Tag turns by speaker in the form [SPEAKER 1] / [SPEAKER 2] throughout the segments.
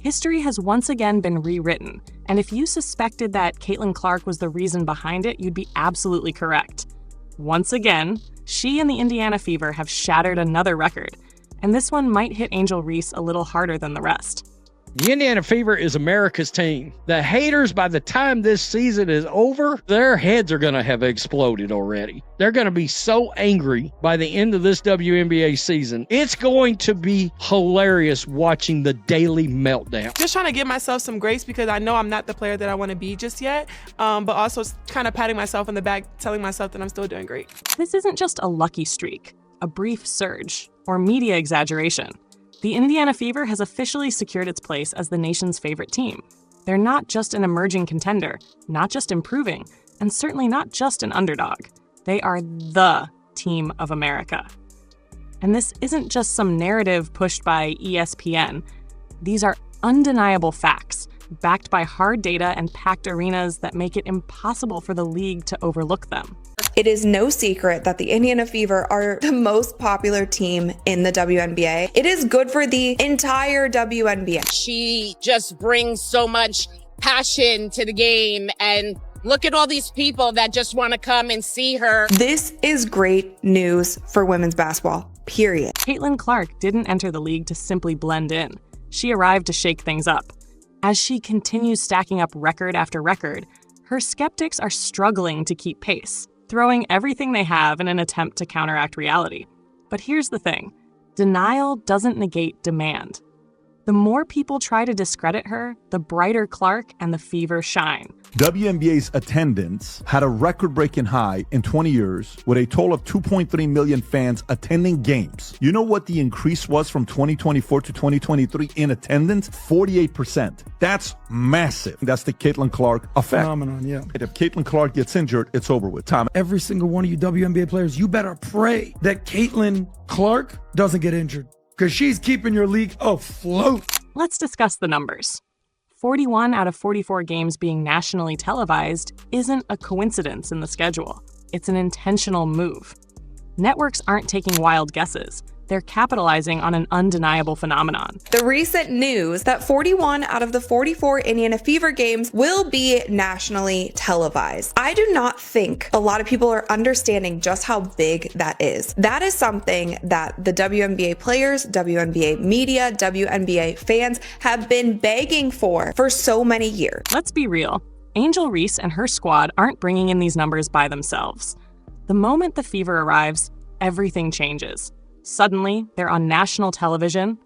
[SPEAKER 1] History has once again been rewritten, and if you suspected that Caitlin Clark was the reason behind it, you'd be absolutely correct. Once again, she and the Indiana Fever have shattered another record, and this one might hit Angel Reese a little harder than the rest.
[SPEAKER 2] The Indiana Fever is America's team. The haters, by the time this season is over, their heads are going to have exploded already. They're going to be so angry by the end of this WNBA season. It's going to be hilarious watching the daily meltdown.
[SPEAKER 3] Just trying to give myself some grace because I know I'm not the player that I want to be just yet, but also kind of patting myself on the back, telling myself that I'm still doing great.
[SPEAKER 1] This isn't just a lucky streak, a brief surge, or media exaggeration. The Indiana Fever has officially secured its place as the nation's favorite team. They're not just an emerging contender, not just improving, and certainly not just an underdog. They are the team of America. And this isn't just some narrative pushed by ESPN. These are undeniable facts, backed by hard data and packed arenas that make it impossible for the league to overlook them.
[SPEAKER 4] It is no secret that the Indiana Fever are the most popular team in the WNBA. It is good for the entire WNBA.
[SPEAKER 5] She just brings so much passion to the game, and look at all these people that just want to come and see her.
[SPEAKER 4] This is great news for women's basketball, period.
[SPEAKER 1] Caitlin Clark didn't enter the league to simply blend in. She arrived to shake things up. As she continues stacking up record after record, her skeptics are struggling to keep pace, throwing everything they have in an attempt to counteract reality. But here's the thing. Denial doesn't negate demand. The more people try to discredit her, the brighter Clark and the Fever shine.
[SPEAKER 6] WNBA's attendance had a record-breaking high in 20 years with a total of 2.3 million fans attending games. You know what the increase was from 2024 to 2023 in attendance? 48%. That's massive. That's the Caitlin Clark effect.
[SPEAKER 7] Phenomenon, yeah.
[SPEAKER 6] If Caitlin Clark gets injured, it's over with. Tom.
[SPEAKER 7] Every single one of you WNBA players, you better pray that Caitlin Clark doesn't get injured, because she's keeping your league afloat.
[SPEAKER 1] Let's discuss the numbers. 41 out of 44 games being nationally televised isn't a coincidence in the schedule. It's an intentional move. Networks aren't taking wild guesses. They're capitalizing on an undeniable phenomenon.
[SPEAKER 4] The recent news that 41 out of the 44 Indiana Fever games will be nationally televised. I do not think a lot of people are understanding just how big that is. That is something that the WNBA players, WNBA media, WNBA fans have been begging for so many years.
[SPEAKER 1] Let's be real. Angel Reese and her squad aren't bringing in these numbers by themselves. The moment the Fever arrives, everything changes. Suddenly, they're on national television.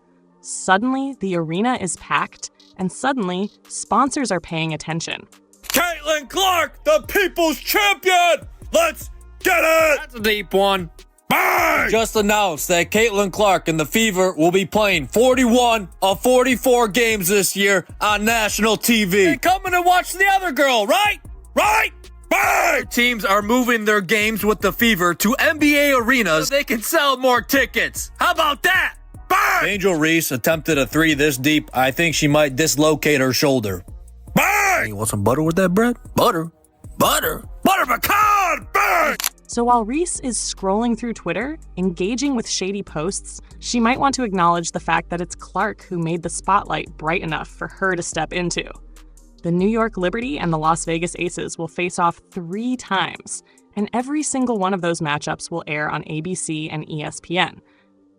[SPEAKER 1] Suddenly, the arena is packed. And suddenly, sponsors are paying attention.
[SPEAKER 8] Caitlin Clark, the people's champion! Let's get it!
[SPEAKER 9] That's a deep one.
[SPEAKER 8] Bang!
[SPEAKER 9] Just announced that Caitlin Clark and the Fever will be playing 41 of 44 games this year on national TV. Hey, come in and watch the other girl, right? Right?
[SPEAKER 8] Bang!
[SPEAKER 9] Teams are moving their games with the Fever to NBA arenas so they can sell more tickets. How about that?
[SPEAKER 8] Bang!
[SPEAKER 9] Angel Reese attempted a three this deep. I think she might dislocate her shoulder.
[SPEAKER 8] Bang!
[SPEAKER 9] You want some butter with that bread? Butter. Butter.
[SPEAKER 8] Butter pecan! Bang!
[SPEAKER 1] So while Reese is scrolling through Twitter, engaging with shady posts, she might want to acknowledge the fact that it's Clark who made the spotlight bright enough for her to step into. The New York Liberty and the Las Vegas Aces will face off 3 times, and every single one of those matchups will air on ABC and ESPN.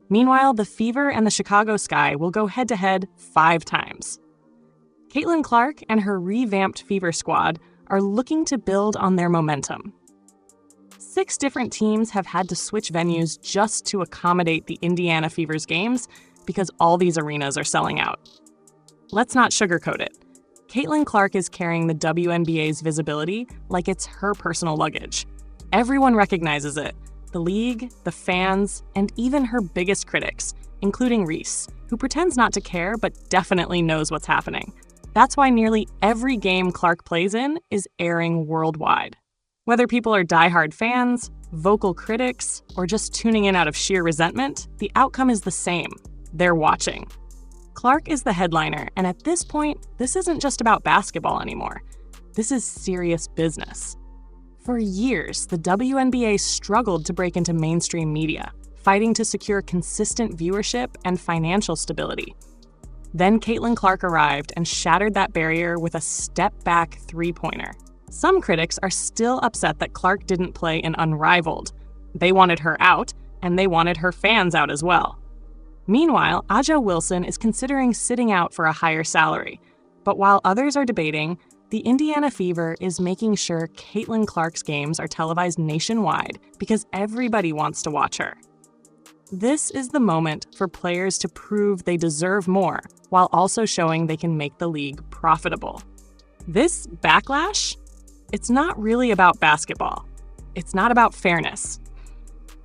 [SPEAKER 1] Meanwhile, the Fever and the Chicago Sky will go head-to-head 5 times. Caitlin Clark and her revamped Fever squad are looking to build on their momentum. 6 different teams have had to switch venues just to accommodate the Indiana Fever's games because all these arenas are selling out. Let's not sugarcoat it. Caitlin Clark is carrying the WNBA's visibility like it's her personal luggage. Everyone recognizes it. The league, the fans, and even her biggest critics, including Reese, who pretends not to care but definitely knows what's happening. That's why nearly every game Clark plays in is airing worldwide. Whether people are diehard fans, vocal critics, or just tuning in out of sheer resentment, the outcome is the same. They're watching. Clark is the headliner, and at this point, this isn't just about basketball anymore. This is serious business. For years, the WNBA struggled to break into mainstream media, fighting to secure consistent viewership and financial stability. Then Caitlin Clark arrived and shattered that barrier with a step-back three-pointer. Some critics are still upset that Clark didn't play an unrivaled. They wanted her out, and they wanted her fans out as well. Meanwhile, Aja Wilson is considering sitting out for a higher salary. But while others are debating, the Indiana Fever is making sure Caitlin Clark's games are televised nationwide because everybody wants to watch her. This is the moment for players to prove they deserve more while also showing they can make the league profitable. This backlash? It's not really about basketball. It's not about fairness.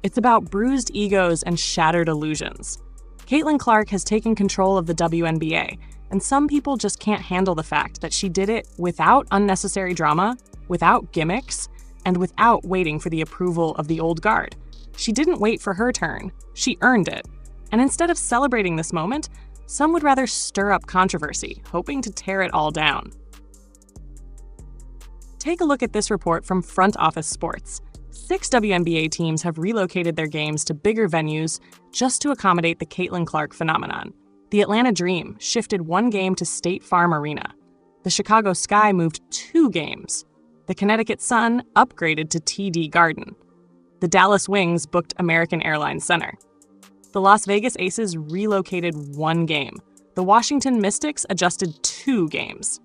[SPEAKER 1] It's about bruised egos and shattered illusions. Caitlin Clark has taken control of the WNBA, and some people just can't handle the fact that she did it without unnecessary drama, without gimmicks, and without waiting for the approval of the old guard. She didn't wait for her turn. She earned it. And instead of celebrating this moment, some would rather stir up controversy, hoping to tear it all down. Take a look at this report from Front Office Sports. 6 WNBA teams have relocated their games to bigger venues just to accommodate the Caitlin Clark phenomenon. The Atlanta Dream shifted 1 game to State Farm Arena. The Chicago Sky moved 2 games. The Connecticut Sun upgraded to TD Garden. The Dallas Wings booked American Airlines Center. The Las Vegas Aces relocated 1 game. The Washington Mystics adjusted 2 games.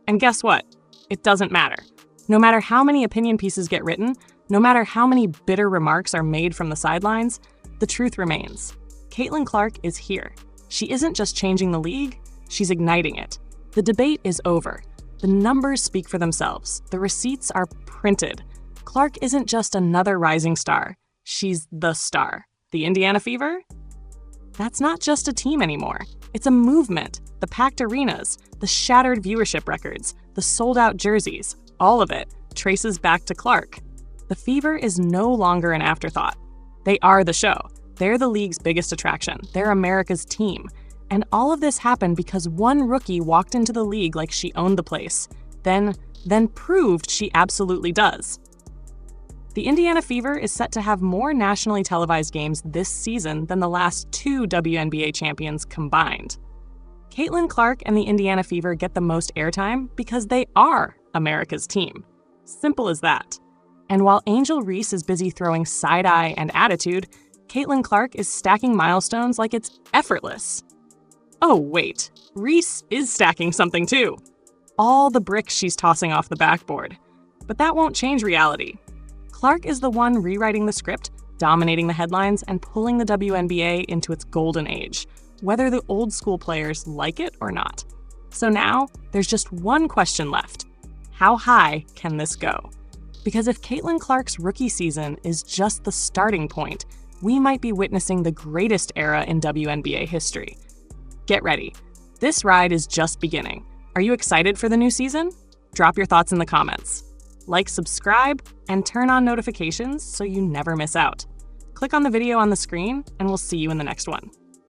[SPEAKER 1] And guess what? It doesn't matter. No matter how many opinion pieces get written, no matter how many bitter remarks are made from the sidelines, the truth remains. Caitlin Clark is here. She isn't just changing the league, she's igniting it. The debate is over. The numbers speak for themselves. The receipts are printed. Clark isn't just another rising star. She's the star. The Indiana Fever? That's not just a team anymore. It's a movement. The packed arenas, the shattered viewership records, the sold-out jerseys, all of it traces back to Clark. The Fever is no longer an afterthought. They are the show. They're the league's biggest attraction. They're America's team. And all of this happened because one rookie walked into the league like she owned the place, then proved she absolutely does. The Indiana Fever is set to have more nationally televised games this season than the last 2 WNBA champions combined. Caitlin Clark and the Indiana Fever get the most airtime because they are America's team. Simple as that. And while Angel Reese is busy throwing side-eye and attitude, Caitlin Clark is stacking milestones like it's effortless. Oh, wait. Reese is stacking something too. All the bricks she's tossing off the backboard. But that won't change reality. Clark is the one rewriting the script, dominating the headlines, and pulling the WNBA into its golden age, whether the old school players like it or not. So now, there's just one question left. How high can this go? Because if Caitlin Clark's rookie season is just the starting point, we might be witnessing the greatest era in WNBA history. Get ready. This ride is just beginning. Are you excited for the new season? Drop your thoughts in the comments. Like, subscribe, and turn on notifications so you never miss out. Click on the video on the screen, and we'll see you in the next one.